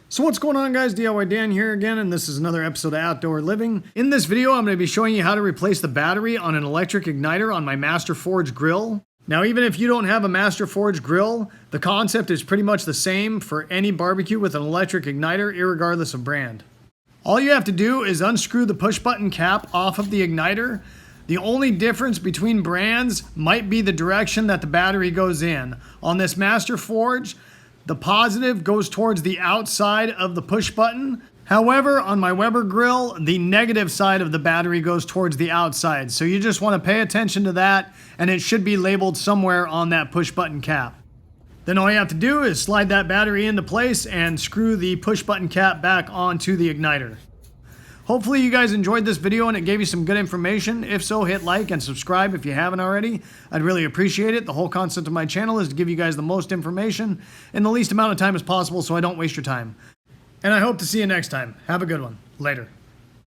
So what's going on, guys? DIY Dan here again, and this is another episode of Outdoor Living. In this video, I'm going to be showing you how to replace the battery on an electric igniter on my Master Forge grill. Now, even if you don't have a Master Forge grill, the concept is pretty much the same for any barbecue with an electric igniter, irregardless of brand. All you have to do is unscrew the push button cap off of the igniter. The only difference between brands might be the direction that the battery goes in. On this Master Forge, the positive goes towards the outside of the push button. However, on my Weber grill, the negative side of the battery goes towards the outside. So you just want to pay attention to that, and it should be labeled somewhere on that push button cap. Then all you have to do is slide that battery into place and screw the push button cap back onto the igniter. Hopefully you guys enjoyed this video and it gave you some good information. If so, hit like and subscribe if you haven't already. I'd really appreciate it. The whole concept of my channel is to give you guys the most information in the least amount of time as possible so I don't waste your time. And I hope to see you next time. Have a good one. Later.